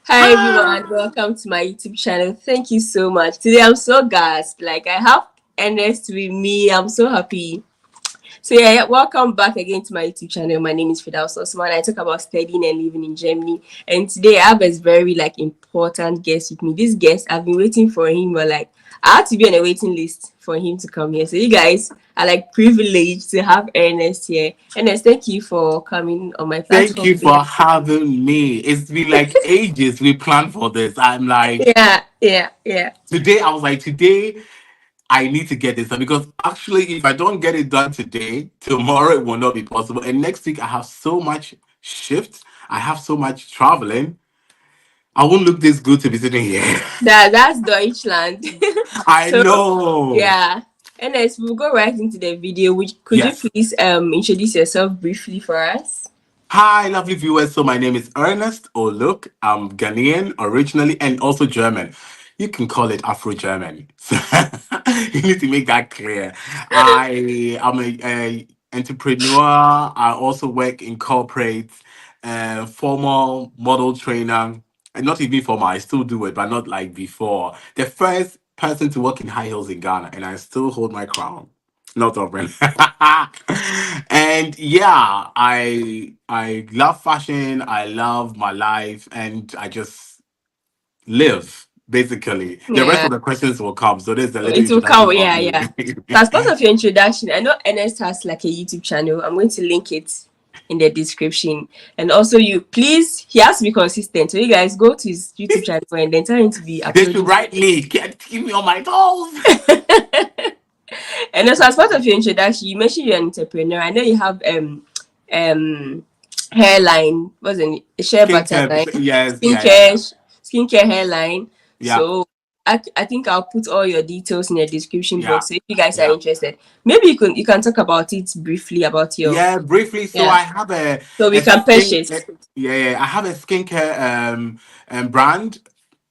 Hi everyone, Ah, welcome to my YouTube channel. Thank you so much. Today I'm so gassed. Like I have Ernest with me. I'm so happy. So yeah, welcome back again to my YouTube channel. My name is Fidaus Osman. I talk about studying and living in Germany. And today I have a very important guest with me. This guest, I've been waiting for him, but I had to be on a waiting list for him to come here. So you guys are privileged to have Ernest here. Ernest, thank you for coming on my thank platform you today. for having me. It's been like ages we planned for this. I'm like, Yeah. today, I was like, today, I need to get this done because actually, if I don't get it done today, tomorrow it will not be possible. And next week, I have so much shift, I have so much traveling. I won't look this good to be sitting here. That's Deutschland. I So know. yeah. Ernest, we'll go right into the video. Which could you Yes. please introduce yourself briefly for us? Hi, lovely viewers. So my name is Ernest Oluk. I'm Ghanaian originally and also German. You can call it Afro-German. You need to make that clear. I am a entrepreneur. I also work in corporate, formal model trainer. And not even formal, I still do it, but not like before. The first person to work in high heels in Ghana, and I still hold my crown. Not open. And yeah, I love fashion. I love my life, and I just live basically. The rest Yeah. of the questions will come. So there's a little It will introduction come. of Yeah, me. yeah. So as part of your introduction, I know Ernest has like a YouTube channel. I'm going to link it in the description. And also you please he has to be consistent. So you guys go to his YouTube channel and then tell him to be They should uploading. write me. Keep me on my toes. And also, as part of your introduction, you mentioned you're an entrepreneur. I know you have um hairline, wasn't it? Share butter Skincare. line, Yes, yeah. skincare hairline. Yeah, So I think I'll put all your details in the description yeah, box. So if you guys are yeah. interested, maybe you can talk about it briefly about your Yeah, briefly. So yeah. I have So we a can purchase. yeah, I have a skincare brand.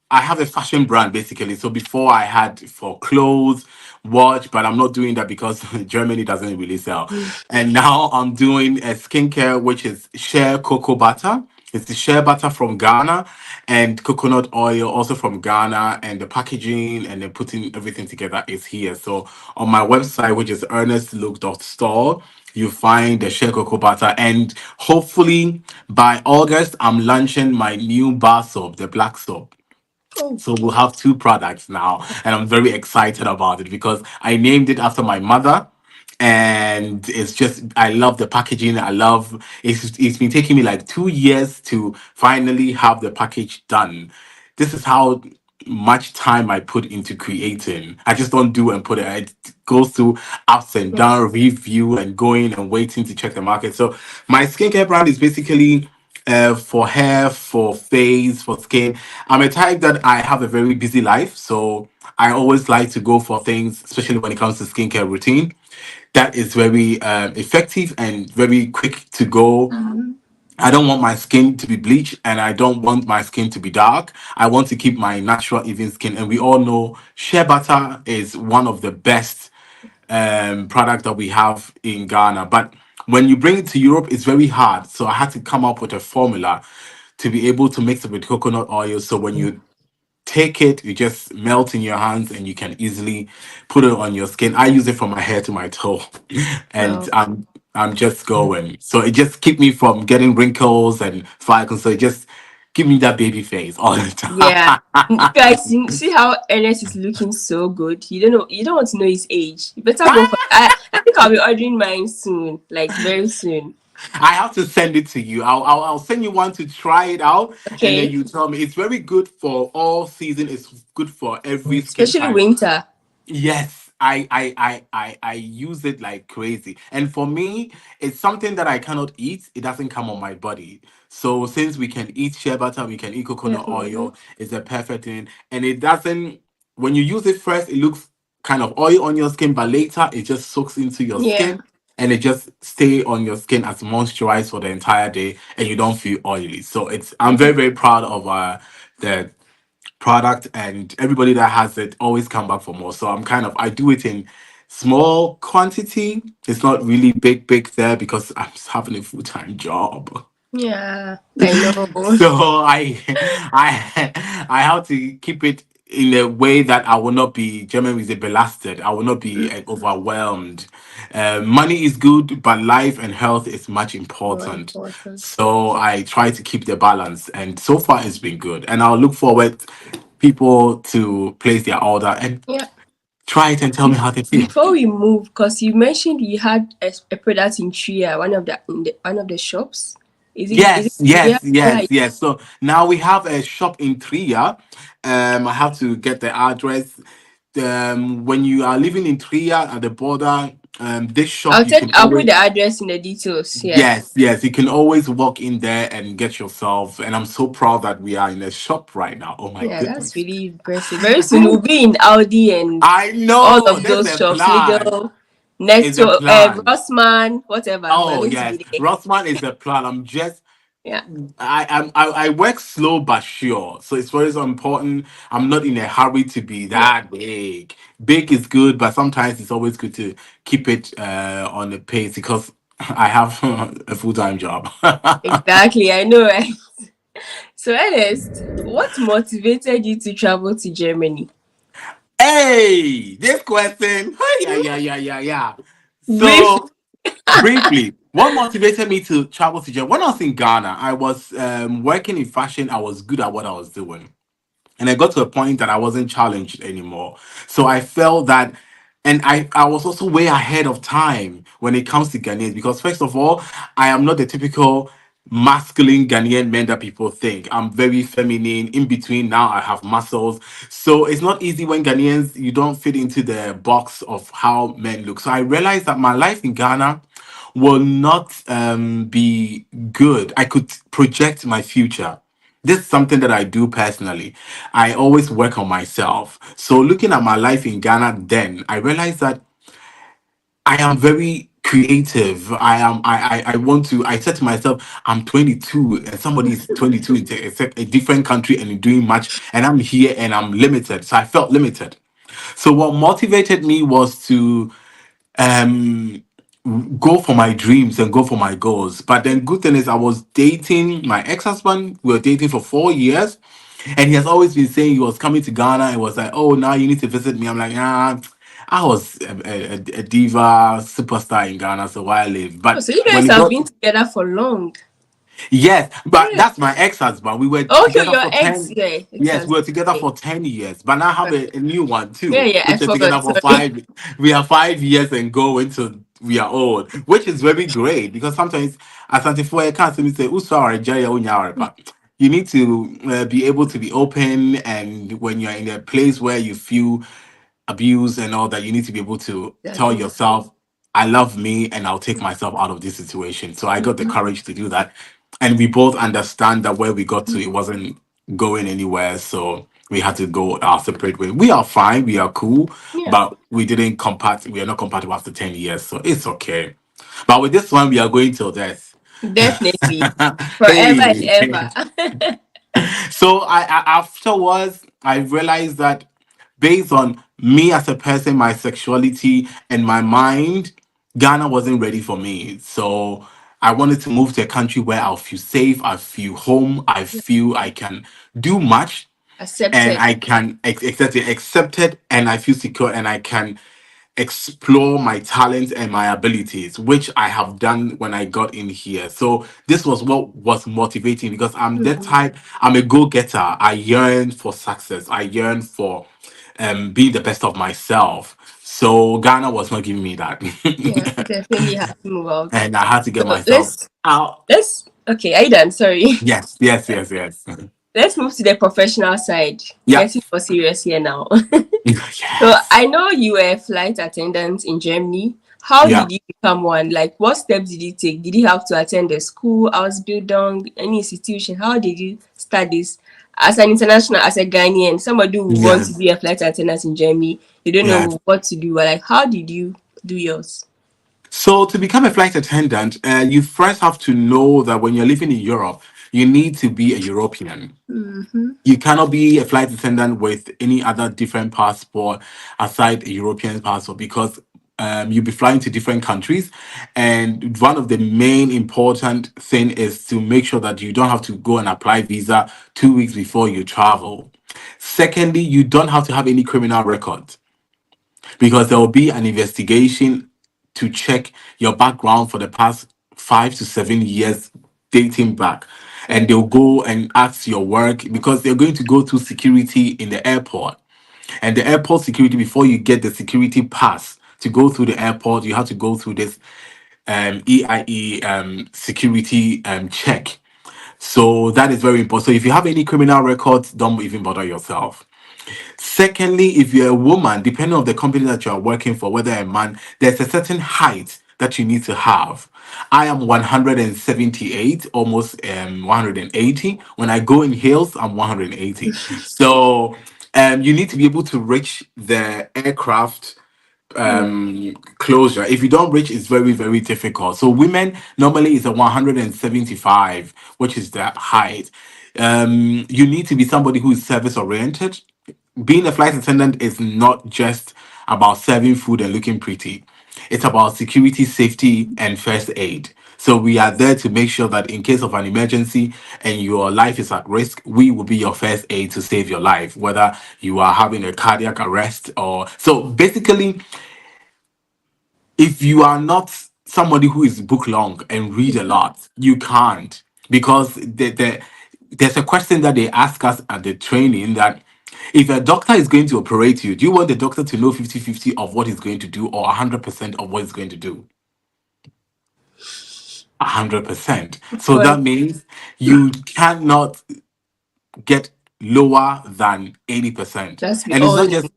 I have a fashion brand basically. So before I had for clothes, watch, but I'm not doing that because Germany doesn't really sell. And now I'm doing a skincare, which is shea cocoa butter. It's the shea butter from Ghana and coconut oil also from Ghana. And the packaging and then putting everything together is here. So on my website, which is earnestlook.store, you find the shea cocoa butter. And hopefully by August, I'm launching my new bar soap, the black soap. Oh, So we'll have two products now, and I'm very excited about it because I named it after my mother. And it's just I love the packaging. I love it's been taking me like 2 years to finally have the package done. This is how much time I put into creating. I just don't do and put it. It goes through ups and down, review and going and waiting to check the market. So my skincare brand is basically for hair, for face, for skin. I'm a type that I have a very busy life, so I always like to go for things, especially when it comes to skincare routine. That is very effective and very quick to go. I don't want my skin to be bleached and I don't want my skin to be dark. I want to keep my natural, even skin. And we all know shea butter is one of the best product that we have in Ghana. But when you bring it to Europe, it's very hard. So I had to come up with a formula to be able to mix it with coconut oil. So when you take it, you just melt in your hands and you can easily put it on your skin. I use it from my hair to my toe, and wow. I'm just going. So it just keep me from getting wrinkles and freckles. So it just give me that baby face all the Yeah. You time. guys see how Ernest is looking so good. You don't want to know his age. You better go for I think I'll be ordering mine soon. Like very soon. I have to send it to you. I'll send you one to try it out, and then Okay. you tell me. It's very good for all season. It's good for every skin Especially type. winter. Yes, I use it like crazy. And for me, it's something that I cannot eat. It doesn't come on my body. So since we can eat shea butter, we can eat Yeah. coconut oil, it's a perfect thing. And it doesn't, when you use it first, it looks kind of oil on your skin, but later it just soaks into your Yeah. skin and it just stay on your skin as moisturized for the entire day and you don't feel oily. So it's I'm very, very proud of the product and everybody that has it always come back for more. So I do it in small quantity. It's not really big there because I'm having a full-time job. Yeah, I know. So I have to keep it in a way that I will not be German is belasted. I will not be overwhelmed. Money is good, but life and health is much More important. important. So I try to keep the balance, and so far it's been good. And I'll look forward people to place their order and Yeah. try it and tell me how they feel. Before we move, because you mentioned you had a product in Tria, one of the shops. Is it Yes, Tria? yes, Yeah. yes, yes. So now we have a shop in Trier. I have to get the address. When you are living in Trier at the border, this shop you can I'll put always, the address in the details. Yeah. yes, yes, you can always walk in there and get yourself. And I'm so proud that we are in a shop right now. Oh my Yeah, that's goodness. really impressive. Very soon we'll be in Audi and I all know of there's those a shops. plan. Lidl, It's a Netto, plan. Rossmann, whatever. We're Oh going to yes, be there. Rossman is a plan. I'm just Yeah. I work slow but sure. So it's very so important. I'm not in a hurry to be Yeah. that big. Big is good, but sometimes it's always good to keep it on the pace because I have a full-time job. Exactly. I know, right? So, Ernest, what motivated you to travel to Germany? Hey, this question. Yeah, Hmm? yeah, yeah, yeah, yeah. Brief. So briefly, what motivated me to travel to Germany? When I was in Ghana, I was working in fashion. I was good at what I was doing. And I got to a point that I wasn't challenged anymore. So I felt that, and I was also way ahead of time when it comes to Ghanaians because, first of all, I am not the typical masculine Ghanaian man that people think. I'm very feminine. In between now, I have muscles. So it's not easy when Ghanaians, you don't fit into the box of how men look. So I realized that my life in Ghana will not be good. I could project my future. This is something that I do personally. I always work on myself. So looking at my life in Ghana, then I realized that I am very creative. I want to. I said to myself, I'm 22, and somebody is 22 in a different country and doing much, and I'm here and I'm limited. So I felt limited. So what motivated me was to um go for my dreams and go for my goals. But then good thing is I was dating my ex-husband. We were dating for 4 years. And he has always been saying he was coming to Ghana and was like, oh, now you need to visit me. I'm like, I was a diva superstar in Ghana, so why live? Oh, But so you when guys it have got been together for long. yes, but Yeah. that's my ex-husband. We were Okay, together your for ex. 10. Yeah, ex Yes, we husband. were together Okay. for 10 years. But now I have a new one Yeah, too. yeah, I Which are together forgot. for Sorry. 5. We are 5 years and go into we are old, which is very great because sometimes as for I can't say "Usawara Jaya Unyawara," but you need to be able to be open, and when you're in a place where you feel abuse and all that, you need to be able to tell Exactly. yourself, I love me and I'll take myself out of this situation. So I got the courage to do that. And we both understand that where we got to, it wasn't going anywhere. So we had to go our separate way. We are fine, we are cool, Yeah, but we are not compatible after 10 years. So it's okay. But with this one, we are going till death. definitely. Forever and Hey. ever. So afterwards I realized that based on me as a person, my sexuality and my mind, Ghana wasn't ready for me. So I wanted to move to a country where I'll feel safe, I feel home, I feel I can do much and Accepted. I can accept it and I feel secure and I can explore my talents and my abilities, which I have done when I got in here. So this was what was motivating because I'm that type, I'm a go-getter. I yearn for success. I yearn for being the best of myself. So Ghana was not giving me that. Yeah, definitely have to move out. And I had to get So myself out. let's okay, are you done? Sorry. Yes, yes, yes, yes. Let's move to the professional side. Yeah. Getting more serious here now. So Yes. I know you were a flight attendant in Germany. How Yeah. did you become one? Like, what steps did you take? Did you have to attend a school, Ausbildung, any institution? How did you start this? As an international, as a Ghanaian, somebody who wants to Yes. be a flight attendant in Germany, they don't Yes. know what to do. Like, how did you do yours? So to become a flight attendant, you first have to know that when you're living in Europe, you need to be a European. Mm-hmm. You cannot be a flight attendant with any other different passport aside a European passport because you'll be flying to different countries, and one of the main important thing is to make sure that you don't have to go and apply visa 2 weeks before you travel. Secondly, you don't have to have any criminal record because there will be an investigation to check your background for the past 5 to 7 years dating back. And they'll go and ask your work because they're going to go through security in the airport. And the airport security, before you get the security pass to go through the airport, you have to go through this EIE security check. So that is very important. So if you have any criminal records, don't even bother yourself. Secondly, if you're a woman, depending on the company that you are working for, whether a man, there's a certain height that you need to have. I am 178, almost 180. When I go in heels, I'm 180. So you need to be able to reach the aircraft closure. If you don't reach, it's very, very difficult. So women normally is a 175, which is the height. You need to be somebody who is service oriented. Being a flight attendant is not just about serving food and looking pretty. It's about security, safety, and first aid. So we are there to make sure that in case of an emergency and your life is at risk, we will be your first aid to save your life, whether you are having a cardiac arrest or so. Basically, if you are not somebody who is book long and read a lot, you can't because there's a question that they ask us at the training that if a doctor is going to operate you, do you want the doctor to know 50-50 of what he's going to do or 100% of what he's going to do? 100%. Of So course. that means you cannot get lower than 80%. Just be And it's all not in. just,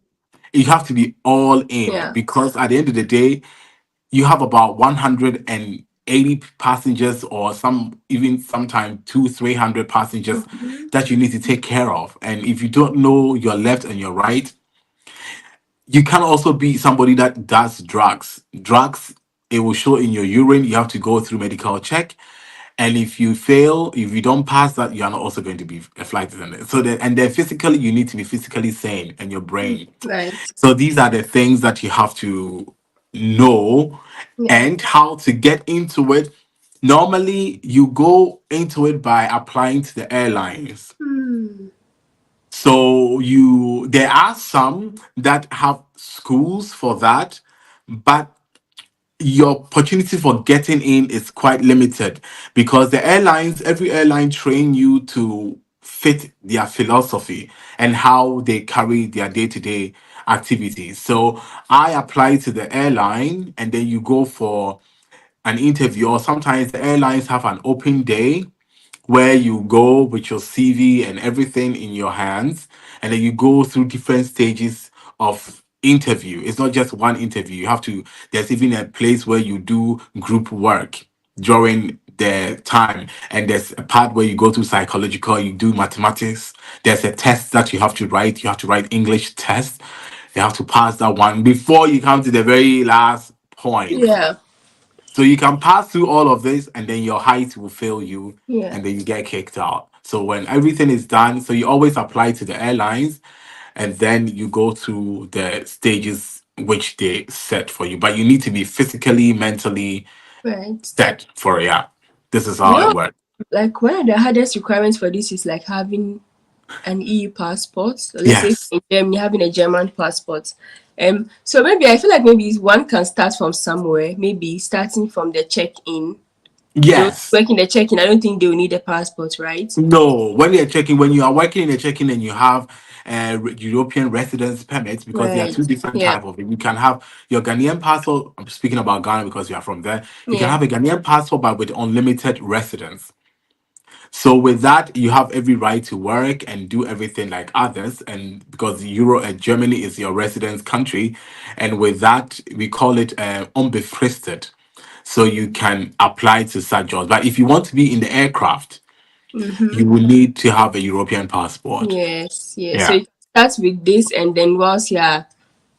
you have to be all in Yeah. because at the end of the day, you have about 180 passengers or some even sometimes 300 passengers Mhm. that you need to take care of, and if you don't know your left and your right, you can also be somebody that does drugs. It will show in your urine. You have to go through medical check, and if you fail, if you don't pass that, you are not also going to be a flight attendant. So that, and then physically you need to be physically sane and your brain. Right. So these are the things that you have to know Yeah. and how to get into it. Normally, you go into it by applying to the airlines. Hmm. So there are some that have schools for that, but your opportunity for getting in is quite limited because every airline train you to fit their philosophy and how they carry their day-to-day activities. So I apply to the airline and then you go for an interview, or sometimes the airlines have an open day where you go with your CV and everything in your hands, and then you go through different stages of interview. It's not just one interview. There's even a place where you do group work during the time, and there's a part where you go to psychological, you do mathematics. There's a test that you have to write. You have to write English test. You have to pass that one before you come to the very last point. Yeah. So you can pass through all of this, and then your height will fail you, Yeah. and then you get kicked out. So when everything is done, so you always apply to the airlines, and then you go through the stages which they set for you. But you need to be physically, mentally Right. set for it. Yeah. This is You how it know, works. like one of the hardest requirements for this is like having an EU passport. So let's say Yes. in Germany having a German passport. So maybe I feel like maybe one can start from somewhere, maybe starting from the check-in. They'll Yes. work in the check-in. I don't think they'll need a passport, right? No, when you are working in a check-in and you have European residence permits, because there are Right. two different Yeah. type of it. You can have your Ghanaian passport. I'm speaking about Ghana because you are from there. You can Yeah. have a Ghanaian passport, but with unlimited residence. So with that, you have every right to work and do everything like others. And because Germany is your residence country, and with that, we call it unbefristet. So you can apply to such jobs. But if you want to be in the aircraft, you Mm-hmm. will need to have a European passport. Yes. Yes. So Yeah. you start with this, and then once you're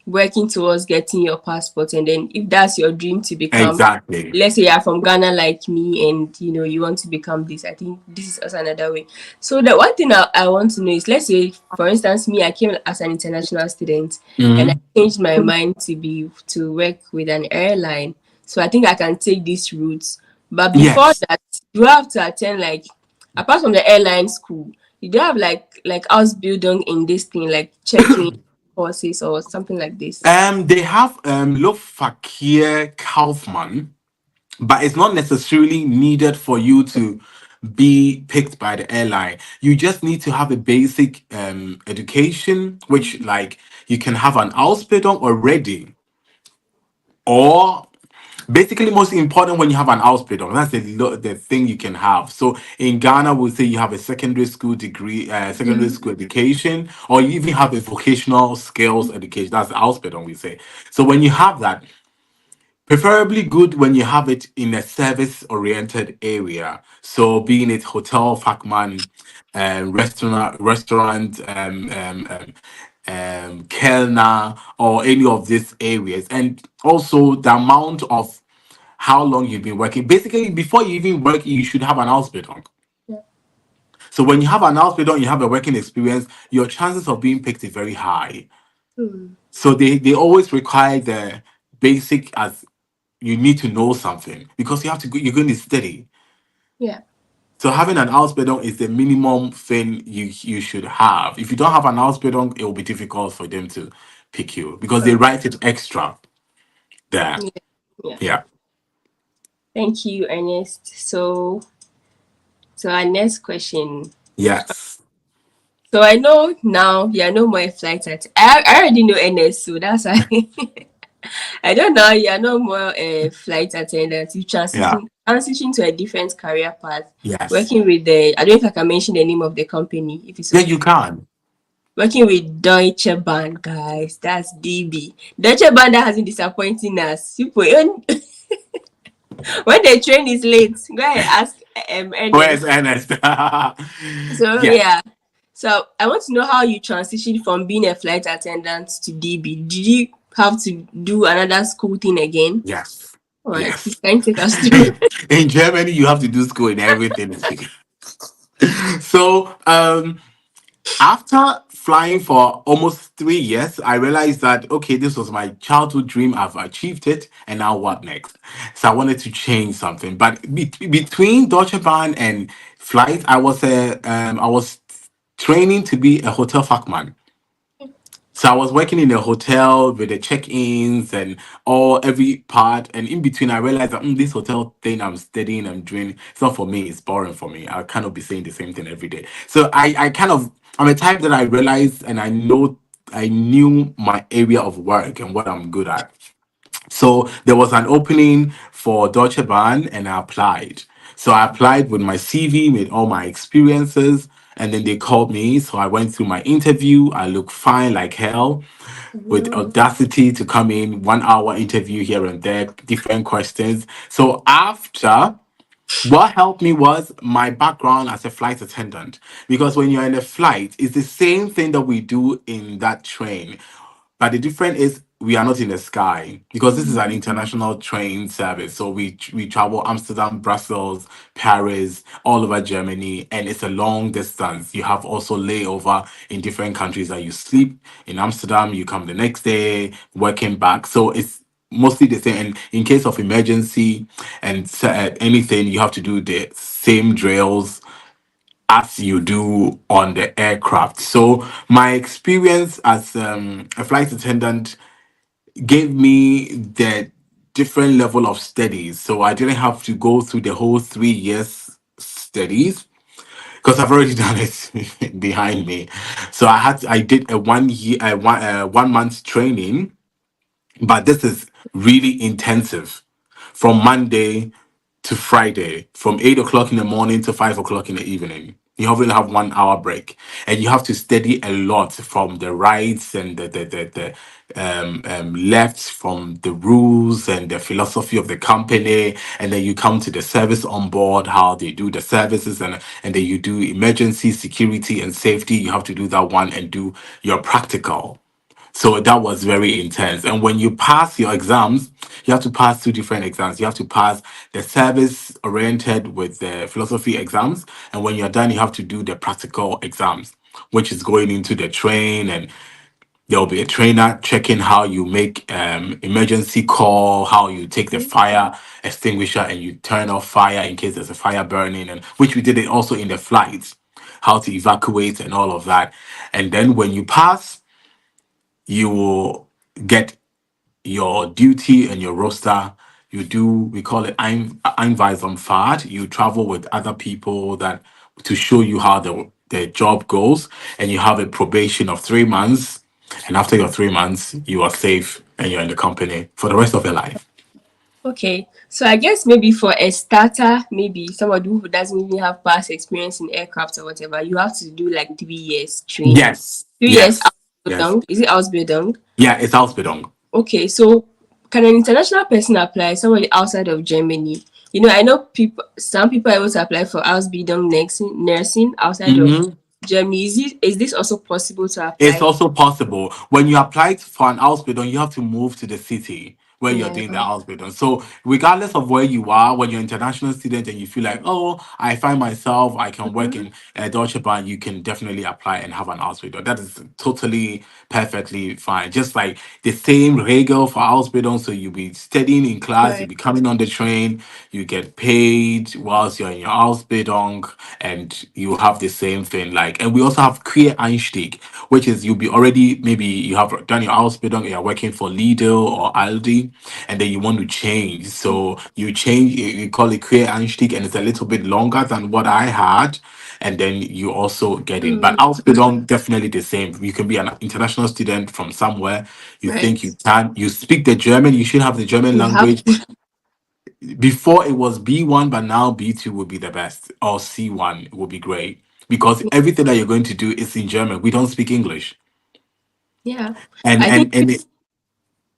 working towards getting your passport, and then if that's your dream to become, Exactly. let's say you're from Ghana like me, and you want to become this, I think this is also another way. So the one thing I want to know is, let's say for instance me, I came as an international student and I Mhm. changed my mind to work with an airline. So I think I can take this route. But before Yes. that, you have to attend, like, apart from the airline school, you do have like Ausbildung in this thing, like checking courses or something like this. They have Luftverkehr Kaufmann, but it's not necessarily needed for you to be picked by the airline. You just need to have a basic education, which like you can have an Ausbildung already, or basically most important when you have an Ausbildung. That's the thing you can have. So in Ghana, we'll say you have a secondary school degree, secondary school education, or you even have a vocational skills education. That's the Ausbildung we say. So when you have that, preferably good when you have it in a service-oriented area. So being it hotel, Fachman, restaurant, Kellner, or any of these areas. And also the amount of how long you've been working. Basically, before you even work, you should have an hospital. Yeah. So when you have an hospital, you have a working experience, your chances of being picked is very high. Hmm. So they always require the basic as you need to know something because you have to go, you're going to study. Yeah. So having an Ausbildung is the minimum thing you should have. If you don't have an Ausbildung, it will be difficult for them to pick you because they Okay. write it extra there. Yeah. Yeah. Yeah. Thank you, Ernest. So our next question. Yes. So I know now you're no more a flight attendant. I already know Ernest, so that's why I don't know. You're no more a flight attendant. You Yeah. transition to a different career path, Yes. working with the, I don't know if I can mention the name of the company, if it's Yeah, okay. you can. Working with Deutsche Bahn, guys. That's DB. Deutsche Bahn that hasn't disappointing us. People, when the train is late, go and ask Where's Ernest. Ernest? So Yes. yeah. So I want to know how you transitioned from being a flight attendant to DB. Did you have to do another school thing again? Yes. All right, please Yes. can you take us through? In Germany, you have to do school and everything. So, after flying for almost 3 years, I realized that okay, this was my childhood dream. I've achieved it, and now what next? So I wanted to change something. But between Deutsche Bahn and flight, I was training to be a hotel fachman. So I was working in a hotel with the check-ins and all every part, and in between, I realized that this hotel thing I'm studying, I'm doing, it's not for me. It's boring for me. I cannot be saying the same thing every day. So I kind of, I'm a type that I realized and I knew my area of work and what I'm good at. So there was an opening for Deutsche Bahn and I applied. So I applied with my CV, with all my experiences, and then they called me. So I went through my interview. I looked fine like hell with Mhm. audacity to come in 1 hour interview here and there, different questions. So after what helped me was my background as a flight attendant. Because when you're in a flight, it's the same thing that we do in that train. But the difference is we are not in the sky because this is an international train service. So we travel Amsterdam, Brussels, Paris, all over Germany, and it's a long distance. You have also layover in different countries that you sleep in Amsterdam, you come the next day, working back. So it's mostly the same. And in case of emergency and anything, you have to do the same drills as you do on the aircraft. So my experience as a flight attendant gave me the different level of studies. So I didn't have to go through the whole 3 years studies because I've already done it behind me. So I did a 1 year 1 month training, but this is really intensive from Monday to Friday, from 8 o'clock in the morning to 5 o'clock in the evening. You only have 1 hour break, and you have to study a lot from the rights and the lefts, from the rules and the philosophy of the company, and then you come to the service on board, how they do the services, and then you do emergency security and safety. You have to do that one and do your practical. So that was very intense. And when you pass your exams, you have to pass two different exams. You have to pass the service oriented with the philosophy exams. And when you're done, you have to do the practical exams, which is going into the train, and there'll be a trainer checking how you make emergency call, how you take the fire extinguisher and you turn off fire in case there's a fire burning, and which we did it also in the flights, how to evacuate and all of that. And then when you pass, you will get your duty and your roster. You do, we call it Einweisungsfahrt. You travel with other people that to show you how the job goes, and you have a probation of 3 months. And after your 3 months, you are safe and you're in the company for the rest of your life. Okay, so I guess maybe for a starter, maybe somebody who doesn't even have past experience in aircraft or whatever, you have to do like 3 years training. Yes, 3 years yes, yes. Ausbildung. Is it Ausbildung? Yeah, it's Ausbildung. Okay, so can an international person apply? Somebody outside of Germany? You know, I know people. Some people are able to apply for Ausbildung nursing outside of Mhm. Germany. Is this also possible to It's apply? also possible when you apply for an Ausbildung, you have to move to the city where you're Yeah. doing the Ausbildung. So, regardless of where you are, when you're an international student and you feel like, oh, I find myself, I can work Mhm. in Deutsche Bahn, you can definitely apply and have an Ausbildung. That is totally perfectly fine. Just like the same regel for Ausbildung. So, you'll be studying in class, you'll Right. be coming on the train, you get paid whilst you're in your Ausbildung, and you have the same thing. Like, and we also have Queer Einstieg, which is you'll be already, maybe you have done your Ausbildung, you're working for Lidl or Aldi, and then you want to change. So you change, you call it Queer Einstieg, and it's a little bit longer than what I had. And then you also get in. But Mm, Ausbildung, definitely the same. You can be an international student from somewhere. You think right. you can, you speak the German, you should have the German You have language. Before it was B1, but now B2 would be the best, or C1 would be great, because everything that you're going to do is in German. We don't speak English. yeah. and I think and and it,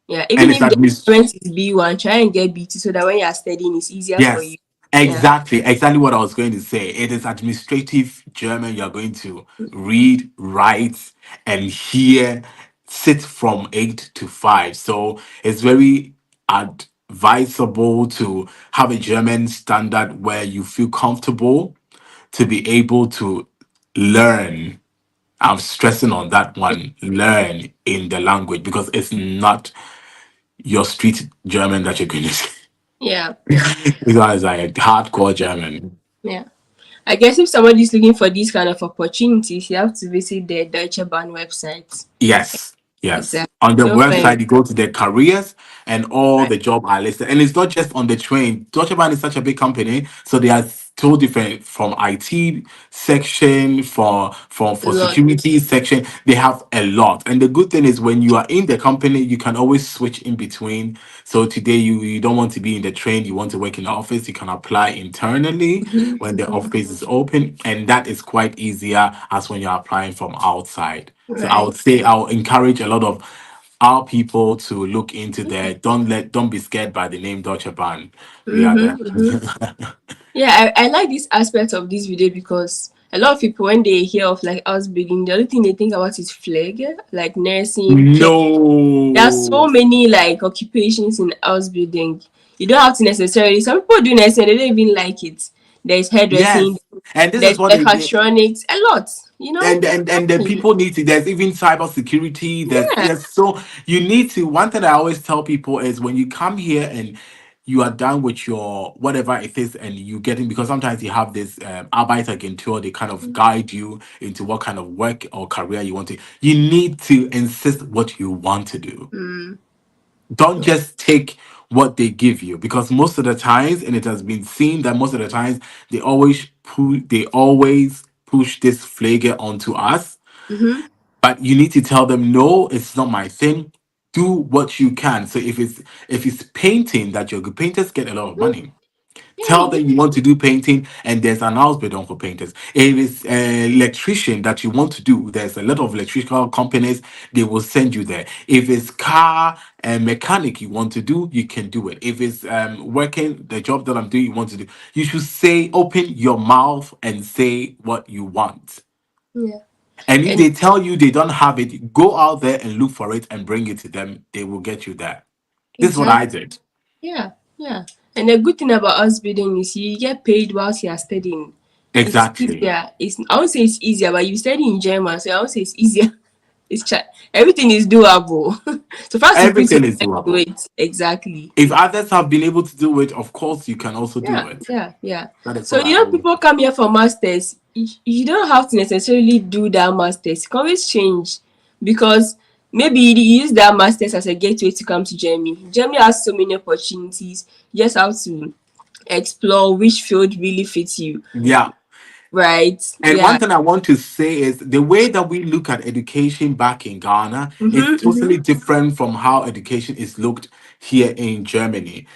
yeah, and even it's if the admis requirement is B1, try and get B2 so that when you are studying it's easier for yes, you. Yeah. exactly what I was going to say. It is administrative German. You're going to read, write, and hear, sit from 8 to 5. So it's very advisable to have a German standard where you feel comfortable to be able to learn. I'm stressing on that one, learn in the language, because it's not your street German that you're going to say. Yeah. Because like hardcore German. Yeah. I guess if somebody's looking for these kind of opportunities, you have to visit the Deutsche Bahn website. Yes, yes. Exactly. On the So fine. website, you go to the careers and all Right. the job are listed. And it's not just on the train. Deutsche Bahn is such a big company, so they are so different from IT section, for A lot. security section. They have a lot. And the good thing is when you are in the company, you can always switch in between. So today you don't want to be in the train, you want to work in the office, you can apply internally Mhm. when the office is open, and that is quite easier as when you're applying from outside. So I would Right. say I'll encourage a lot of our people to look into that. Don't be scared by the name Deutsche Bahn. We are there. Mm-hmm. Yeah, I like this aspect of this video because a lot of people when they hear of like house building, the only thing they think about is flag, like nursing, care. There are so No. many like occupations in house building. You don't have to necessarily. Some people do nursing, they don't even like it. There's hairdressing, Yes. And this there's is what they mechatronics, a lot. You know. and the people need to, there's even cyber security, Yeah. there's so you need to, one thing I always tell people is when you come here and you are done with your whatever it is and you get in, because sometimes you have this Arbeitsagentur, they kind of guide you into what kind of work or career you want to, you need to insist what you want to do. Mm. Don't just take what they give you, because most of the times, and it has been seen that most of the times they always push this flager onto us. Mm-hmm. But you need to tell them, no, it's not my thing. Do what you can. So if it's painting that you're good, painters get a lot of money. Yeah, Tell you them get. you want to do painting, and there's an Ausbildung for painters. If it's electrician that you want to do, there's a lot of electrical companies, they will send you there. If it's car and mechanic you want to do, you can do it. If it's working, the job that I'm doing, you want to do, you should say, open your mouth and say what you want. Yeah. And if And they tell you they don't have it, go out there and look for it and bring it to them. They will get you there. This is what exactly, I did. yeah, yeah. And the good thing about us building is you get paid whilst you are studying. It's Exactly. easier. It's I won't say it's easier, but you study in German, so I won't say it's easier. Everything is doable. So far as you put your Everything is mind to doable. it, exactly. If others have been able to do it, of course you can also do Yeah, it. yeah, yeah. That is So what you I know, always people come here for masters. You don't have to necessarily do that masters. You can always change because maybe you use that masters as a gateway to come to Germany. Germany has so many opportunities. You just have to explore which field really fits you. yeah. Right? And Yeah. one thing I want to say is the way that we look at education back in Ghana is Mm-hmm, mm-hmm. totally different from how education is looked here in Germany.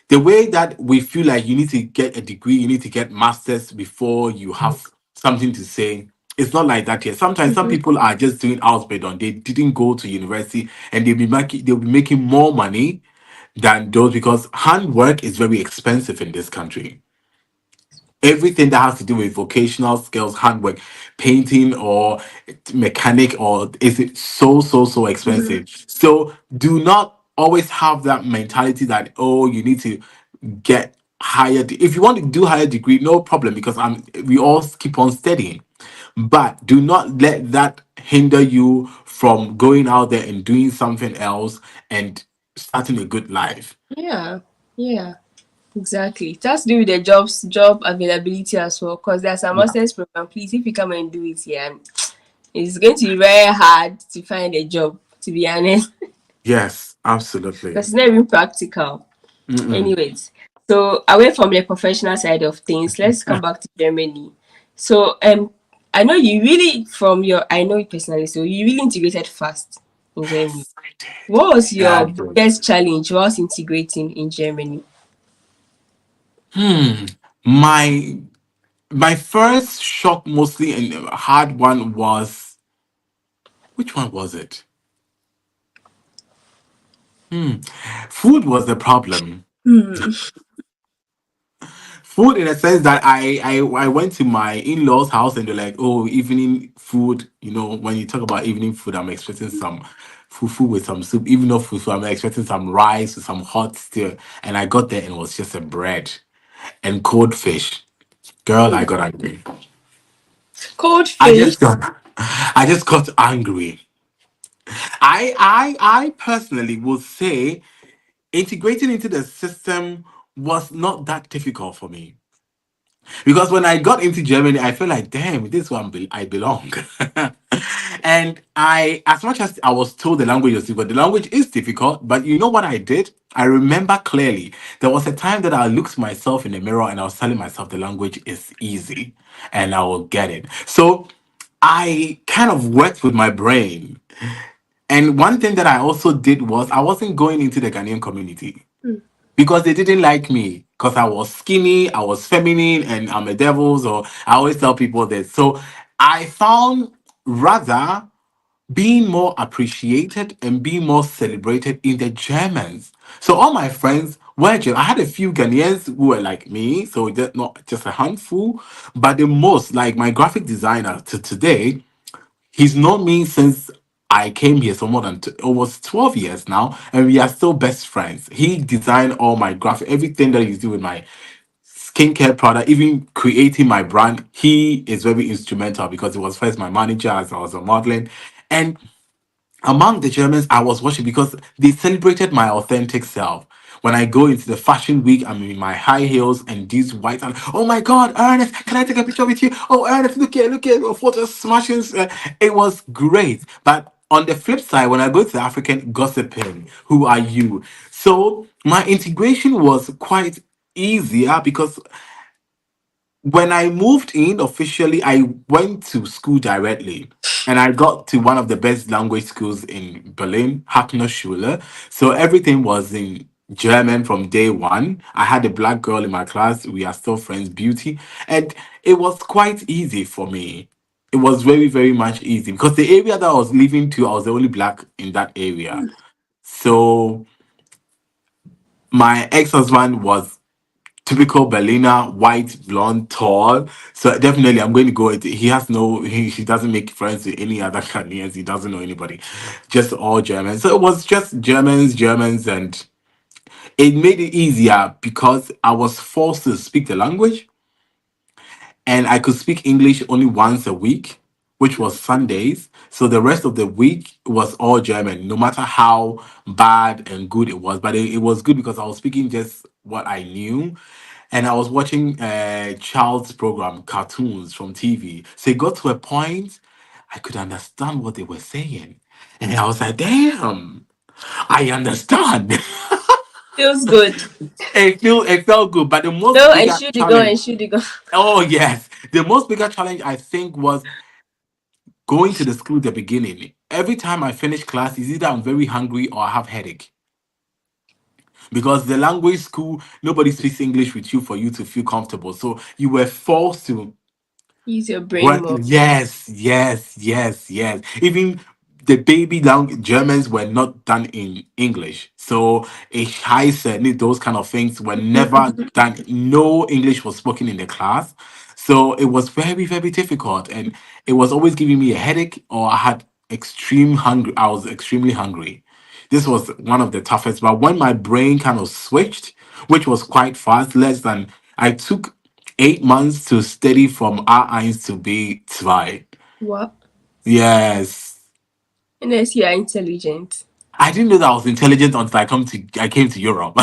The way that we feel like you need to get a degree, you need to get masters before you have something to say. It's not like that here. Sometimes some people are just doing Ausbildung. They didn't go to university and they'll be making more money than those because handwork is very expensive in this country. Everything that has to do with vocational skills, handwork, painting or mechanic, or is it so expensive? So do not always have that mentality that oh you need to get higher. If you want to do higher degree, no problem because we all keep on studying. But do not let that hinder you from going out there and doing something else and starting a good life. Yeah. Yeah. Exactly. It has to do with the job availability as well. Because there's a Yeah. master's program. Please, if you come and do it here, it's going to be very hard to find a job, to be honest, Yes, because absolutely. it's not even practical. Mm-mm. Anyways, so away from the professional side of things, let's come back to Germany. So, I know you really, from your, I know you personally, so you really integrated fast in Germany. Yes, I did. What was Yeah, I your did. biggest challenge whilst integrating in Germany? Hmm. My my first shock, mostly and hard one was which one was it? Hmm. Food was the problem. Food in a sense that I went to my in-laws house and they're like, oh, evening food, when you talk about evening food, I'm expecting some fufu with some soup. Even though fufu, I'm expecting some rice with some hot stew. And I got there and it was just a bread and cold fish. Girl, I got angry. Cold I fish. just got I just got angry. I personally would say integrating into the system was not that difficult for me. Because when I got into Germany, I felt like, damn, this one I belong. And as much as I was told the language was difficult, the language is difficult. But you know what I did? I remember clearly there was a time that I looked myself in the mirror and I was telling myself the language is easy and I will get it. So I kind of worked with my brain. And one thing that I also did was I wasn't going into the Ghanaian community because they didn't like me because I was skinny, I was feminine, and I'm a devil. So I always tell people this. So I found rather being more appreciated and being more celebrated in the Germans. So all my friends were German. I had a few Ghanaians who were like me, so not just a handful, but the most, like my graphic designer to today, he's known me since I came here, so more than almost 12 years now, and we are still best friends. He designed all my graphic, everything that he's doing with my skincare product, even creating my brand. He is very instrumental because he was first my manager as I was a modeling. And among the Germans, I was watching because they celebrated my authentic self. When I go into the fashion week, I'm in my high heels and these white. Oh my God, Ernest, can I take a picture with you? Oh, Ernest, look at your photo smashes. It was great. But on the flip side, when I go to the African gossiping, who are you? So my integration was quite easier because when I moved in officially, I went to school directly. And I got to one of the best language schools in Berlin, Hackner Schule. So everything was in German from day one. I had a black girl in my class. We are still friends, Beauty. And it was quite easy for me. It was very much easy because the area that I was living to, I was the only black in that area. So my ex-husband was typical Berliner, white, blonde, tall. So definitely, I'm going to go. He has no. He doesn't make friends with any other Ghanaians. He doesn't know anybody. Just all Germans. So it was just Germans, and it made it easier because I was forced to speak the language, and I could speak English only once a week, which was Sundays. So the rest of the week was all German, no matter how bad and good it was. But it was good because I was speaking just what I knew. And I was watching child's program, cartoons from TV. So it got to a point I could understand what they were saying. And I was like, damn, I understand. Feels good. It felt good. But the most No, and bigger should go challenge, and should go. oh yes, the most bigger challenge I think was going to the school at the beginning. Every time I finish class, is either I'm very hungry or I have headache. Because the language school, nobody speaks English with you for you to feel comfortable. So you were forced to. Use your brain What? more. Yes. Even the baby Germans were not done in English. So a Heise, those kind of things were never done. No English was spoken in the class. So it was very difficult. And it was always giving me a headache or I had extreme hunger. I was extremely hungry. This was one of the toughest. But when my brain kind of switched, which was quite fast, less than I took 8 months to study from A1 to B2. What? Yes. Unless you are intelligent. I didn't know that I was intelligent until I came to Europe.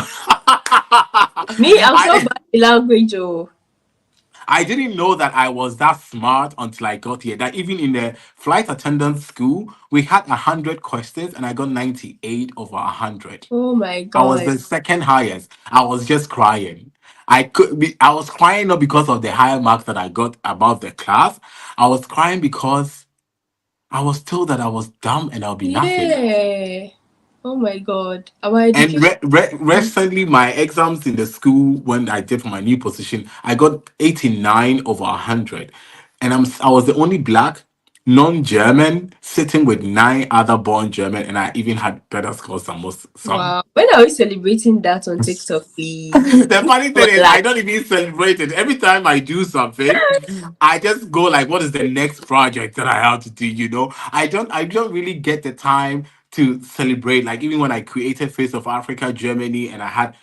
Me, I'm so I bad with language. Oh, I didn't know that I was that smart until I got here. That even in the flight attendant school, we had 100 questions and I got 98 over 100. oh my I was God. the second highest. I was just crying. I was crying not because of the higher marks that I got above the class. I was crying because I was told that I was dumb and I'll be nothing. Yeah. Oh my God. Our And education. recently, my exams in the school when I did for my new position, I got 89 over 100, and I was the only black non-German sitting with nine other born German, and I even had better scores than most some. Wow. When are we celebrating that on TikTok, please? The funny Our thing is, I life. don't even celebrate it. Every time I do something, I just go like, "What is the next project that I have to do?" I don't really get the time to celebrate. Like even when I created Face of Africa Germany, and I had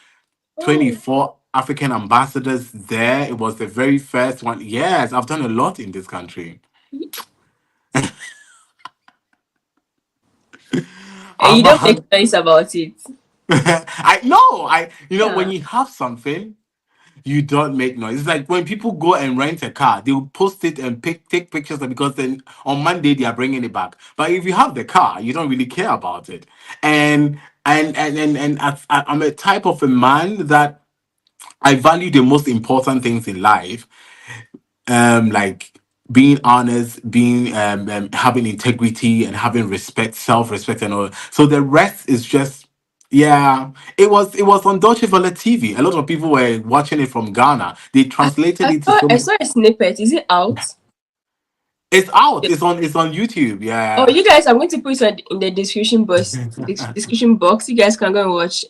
Oh, 24 African ambassadors there. It was the very first one. Yes, I've done a lot in this country. and you I've don't make had. noise about it. I know. When Yeah. you have something, you don't make noise. It's like when people go and rent a car, they'll post it and take pictures because then on Monday they are bringing it back. But if you have the car, you don't really care about it. And I'm a type of a man that I value the most important things in life, like being honest, being having integrity and having respect, self-respect, and all. So the rest is just. Yeah, it was on Deutsche Welle TV. A lot of people were watching it from Ghana. They I, translated I it to saw I some. saw a snippet. Is it out? It's out. It's on YouTube. Oh, Yeah. you guys, I'm going to put it in the description box. Description box. You guys can go and watch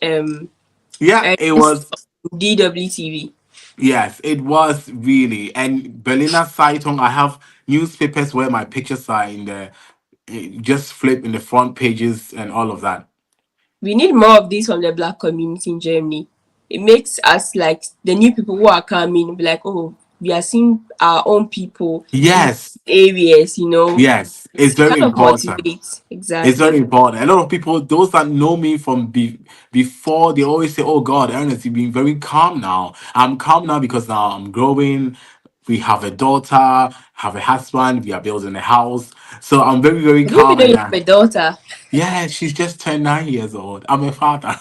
Yeah, it Ernest was. DWTV. Yes, it was really. And Berliner Zeitung, I have newspapers where my pictures are in the just flip in the front pages and all of that. We need more of this from the black community in Germany. It makes us like the new people who are coming be like, oh, we are seeing our own people in Yes, areas, you know. yes, it's It very kind of important. motivates. It's Exactly. very important. A lot of people, those that know me from before, they always say, "Oh God, Ernest, you've been very calm now." I'm calm now because now I'm growing. We have a daughter, have a husband. We are building a house, so I'm very I didn't even calm. know And you have a daughter. yeah, she's just turned 9 years old. I'm a father.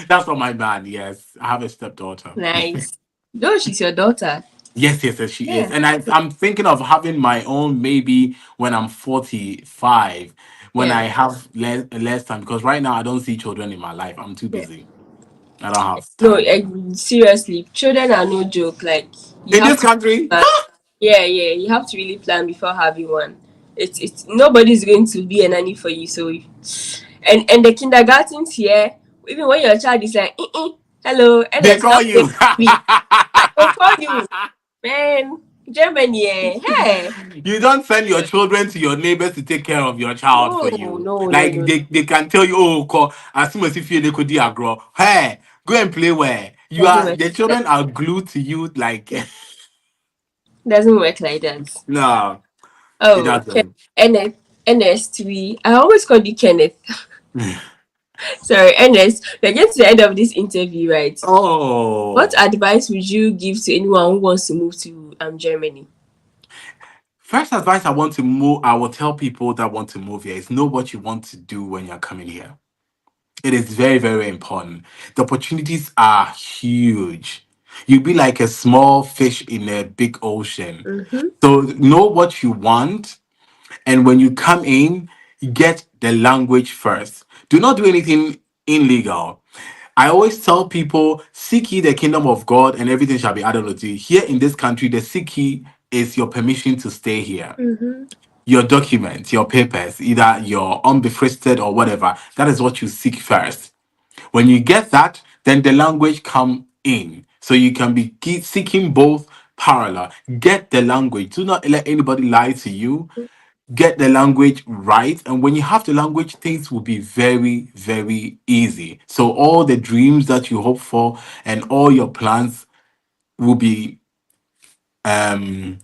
That's not my man. Yes, I have a stepdaughter. Nice. No, she's your daughter. Yes, she is. Yeah. And I'm thinking of having my own maybe when I'm 45, when Yeah. I have less time. Because right now I don't see children in my life. I'm too Yeah. busy. I don't have No, time. seriously, children are no joke. Like you In have this to country, plan. Yeah, you have to really plan before having one. It's nobody's going to be a nanny for you. So, and the kindergartens here, even when your child is like, Hello, They Ernest. call Don't blame you. me. I will call you, man. Germany, eh? Hey. You don't send your children to your neighbors to take care of your child for No, you. no, no, Like no. they can tell you, oh, call, as soon as if you they could agro. Hey, go and play where you Doesn't are. work The like children are glued to you. Like doesn't work like that. no, it Oh, doesn't. Ernest, Ernest, we I always call you Kenneth. Sorry, Ernest. We're getting to the end of this interview, right? What Oh, advice would you give to anyone who wants to move to Germany? first advice I want to move. I will tell people that want to move here is know what you want to do when you're coming here. It is very, very important. The opportunities are huge. You'll be like a small fish in a big ocean. Mm-hmm. So know what you want, and when you come in, get the language first. Do not do anything illegal. I always tell people, seek ye the kingdom of God, and everything shall be added unto you. Here in this country, the seek ye is your permission to stay here. Mm-hmm. Your documents, your papers, either you're unbefristed or whatever. That is what you seek first. When you get that, then the language come in. So you can be seeking both parallel. Get the language. Do not let anybody lie to you. Get the language right. And when you have the language, things will be very, very easy. So all the dreams that you hope for and all your plans will be um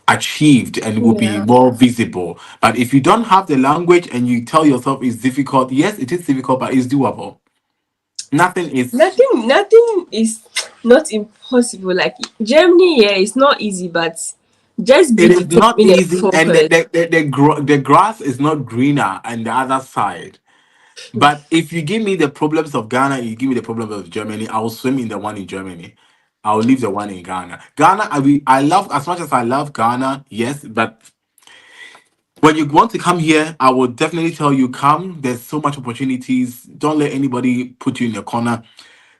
achieved and will be Yeah. more visible. But if you don't have the language and you tell yourself it's difficult, yes, it is difficult, but it's doable. Nothing is. Nothing is not impossible. Like Germany, yeah, it's not easy, but just be It is not determined and easy, and focused. the grass is not greener on the other side. But if you give me the problems of Ghana, you give me the problems of Germany, I will swim in the one in Germany. I'll leave the one in Ghana. Ghana, I love as much as I love Ghana, yes, but when you want to come here, I will definitely tell you come. There's so much opportunities. Don't let anybody put you in a corner.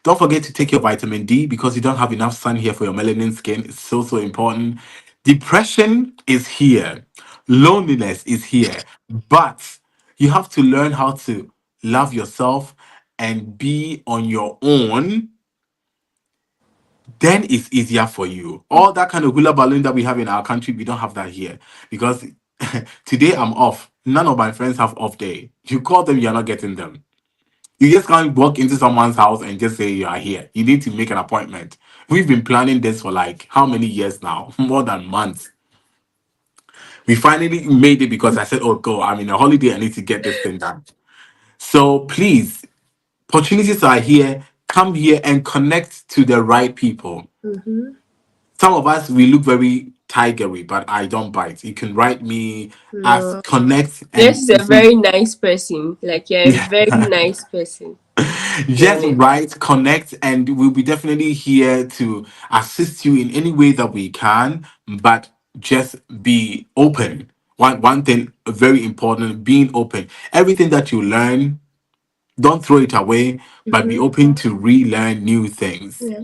Don't forget to take your vitamin D because you don't have enough sun here for your melanin skin. It's so, so important. Depression is here. Loneliness is here. But you have to learn how to love yourself and be on your own. Then it's easier for you. All that kind of hula balloon that we have in our country, we don't have that here. Because today I'm off. None of my friends have off day. You call them, you're not getting them. You just can't walk into someone's house and just say you are here. You need to make an appointment. We've been planning this for like how many years now? More than months. We finally made it because I said, oh, go, I'm in a holiday. I need to get this thing done. So please, opportunities are here. Come here and connect to the right people. Mm-hmm. Some of us, we look very tigery, but I don't bite. You can write me as No. connect This and is a very nice person. Like you're a very nice person. To be just honest. write, connect, and we'll be definitely here to assist you in any way that we can. But just be open. One thing very important: being open. Everything that you learn, don't throw it away, but be Mm-hmm. open to relearn new things. Yeah.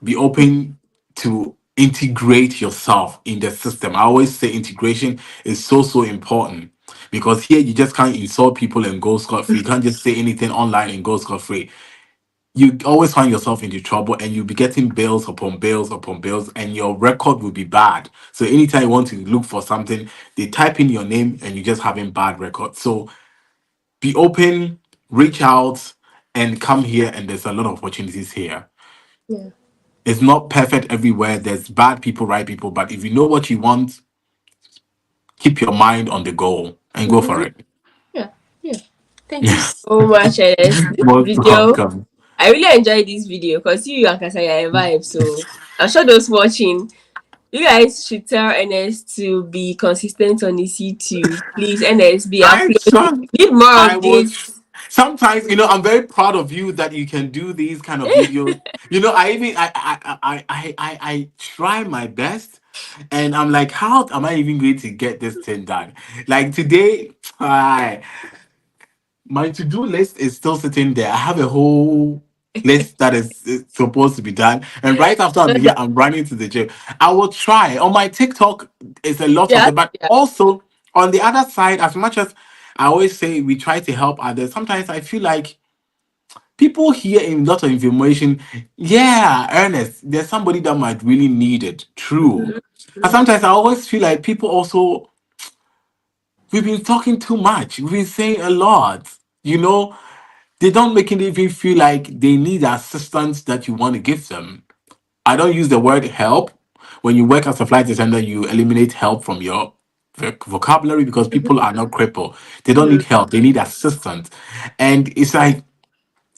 Be open to integrate yourself in the system. I always say integration is so, so important because here you just can't insult people and go scot free. You can't just say anything online and go scot free. You always find yourself into trouble and you'll be getting bills upon bills upon bills, and your record will be bad. So anytime you want to look for something, they type in your name and you're just having bad records. So be open, reach out, and come here. And there's a lot of opportunities here. Yeah. It's not perfect everywhere. There's bad people, right people. But if you know what you want, keep your mind on the goal and go for Mm-hmm. it. Yeah. Yeah. Thank you so much, Ernest. This Most video, welcome. I really enjoyed this video because you and Kasaya are a vibe. So I'm sure those watching, you guys should tell Ernest to be consistent on his YouTube. Please, Ernest, be I uploading. try. We need more I of would. this. Sometimes, I'm very proud of you that you can do these kind of videos. I even I try my best, and I'm like, how am I even going to get this thing done? Like today, I my to-do list is still sitting there. I have a whole list that is supposed to be done. And right after I'm Not here, that, I'm running to the gym. I will try. On my TikTok, it's a lot of yeah, them. But yeah. also on the other side, as much as I always say we try to help others, sometimes I feel like people hear a lot of information. Yeah, Ernest, there's somebody that might really need it. True. Mhm. And sometimes I always feel like people also, we've been talking too much. We've been saying a lot. You know, they don't make it even feel like they need the assistance that you want to give them. I don't use the word help. When you work as a flight attendant, you eliminate help from your vocabulary because people are not crippled. They don't Mhm. need help. They need assistance. And it's like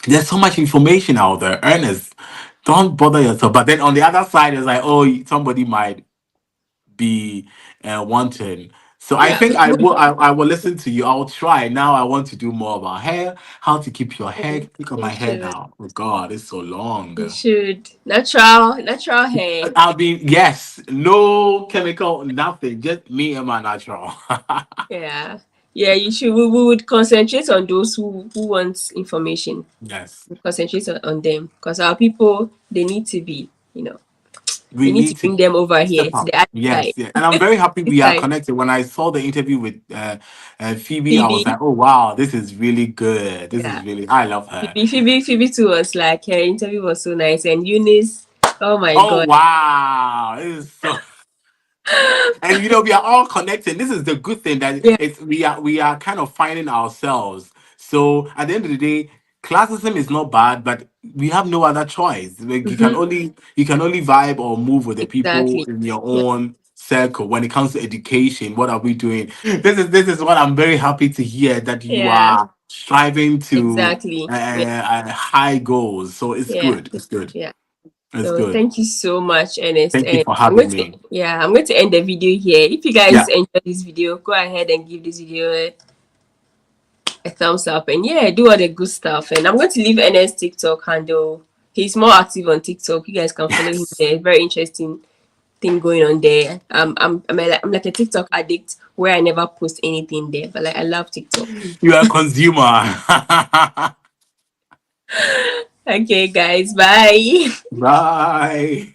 there's so much information out there. Ernest, don't bother yourself. But then on the other side, it's like, oh, somebody might be wanting. So I Yeah. think I will listen to you. I'll try. Now I want to do more about hair, how to keep your hair. Look at You my hair should. now. Oh God, it's so long. You should. Natural hair. I'll be yes, no chemical, nothing, just me and my natural. Yeah. Yeah, you should. We would concentrate on those who want information. Yes, Concentrate on them. Because our people, they need to be, we we need to need to bring them over step here to up. the other Yes, side. yeah, and I'm very happy This we are side. connected. When I saw the interview with Phoebe, I was Phoebe. like, oh wow, this is really good. This Yeah. is really, I love her. Phoebe too was like her interview was so nice. And Eunice, oh my Oh god. wow, this is so. And we are all connected. This is the good thing that Yeah, it's we are kind of finding ourselves. So at the end of the day, classism is not bad, but we have no other choice. Like hmm, you can only vibe or move with the people exactly. in your Yeah, own circle. When it comes to education, what are we doing? This is what I'm very happy to hear, that you yeah, are striving to exactly. Yeah, high goals. So it's yeah, good. It's good. yeah. It's So good. thank you so much, Ernest. Thank you And for having me. I'm going to end the video here. If you guys Yeah. enjoyed this video, go ahead and give this video a thumbs up, and yeah, do all the good stuff. And I'm going to leave Ernest TikTok handle. He's more active on TikTok. You guys can follow him Yes. there. Very interesting thing going on there. I'm like a TikTok addict where I never post anything there, but like I love TikTok. You are a consumer. Okay, guys, bye. Bye.